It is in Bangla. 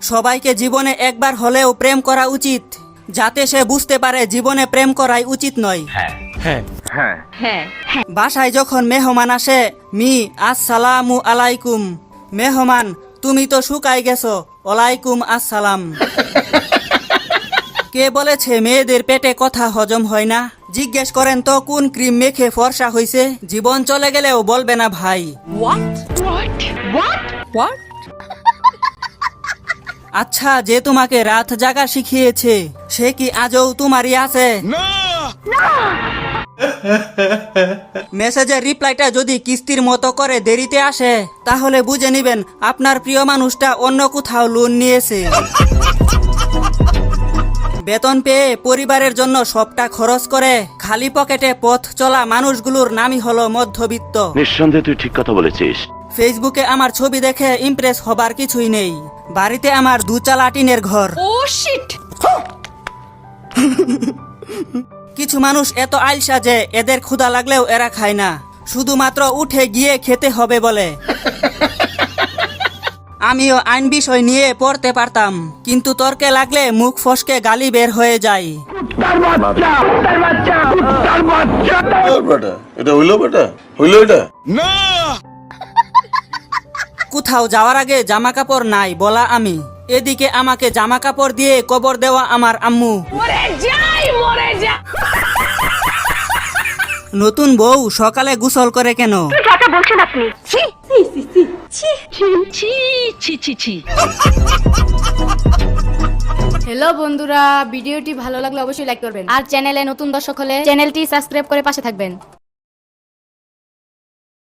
সবাইকে জীবনে একবার হলেও প্রেম করা উচিত, যাতে সে বুঝতে পারে জীবনে প্রেম করাই উচিত নয়। বাসায় যখন মেহমান আসে, মি আসসালামু আলাইকুম, মেহমান তুমি তো শুকাই গেছো, ওয়ালাইকুম আসসালাম। কে বলেছে মেয়েদের পেটে কথা হজম হয় না? জিজ্ঞেস করেন তো কোন ক্রিম মেখে ফর্সা হইছে, জীবন চলে গেলেও বলবে না ভাই। আচ্ছা, যে তোমাকে রাত জাগা শিখিয়েছে সে কি আজও তোমারই আছে? মেসেজের রিপ্লাইটা যদি কিস্তির মতো করে দেরিতে আসে, তাহলে বুঝে নিবেন আপনার প্রিয় মানুষটা অন্য কোথাও লোন নিয়েছে। বেতন পেয়ে পরিবারের জন্য সবটা খরচ করে খালি পকেটে পথ চলা মানুষগুলোর নামই হলো মধ্যবিত্ত। নিঃসন্দেহে তুই ঠিক কথা বলেছিস। ফেসবুকে আমার ছবি দেখে ইমপ্রেস হবার কিছুই নেই। বাড়িতে আমার 2 চালা টিনের ঘর। কিছু মানুষ এত আলসা যে এদের ক্ষুধা লাগলেও এরা খায় না, শুধুমাত্র উঠে গিয়ে খেতে হবে বলে। আমিও আইন বিষয় নিয়ে পড়তে পারতাম, কিন্তু তর্কে লাগলে মুখ ফসকে গালি বের হয়ে যায়। কোথাও যাওয়ার আগে জামা কাপড় নাই বলা আমি, এদিকে আমাকে জামা কাপড় দিয়ে কবর দেওয়া আমার আম্মু। নতুন বউ সকালে গোসল করে কেন? হ্যালো বন্ধুরা, ভিডিওটি ভালো লাগলে অবশ্যই লাইক করবেন, আর চ্যানেলে নতুন দর্শক হলে চ্যানেলটি সাবস্ক্রাইব করে পাশে থাকবেন।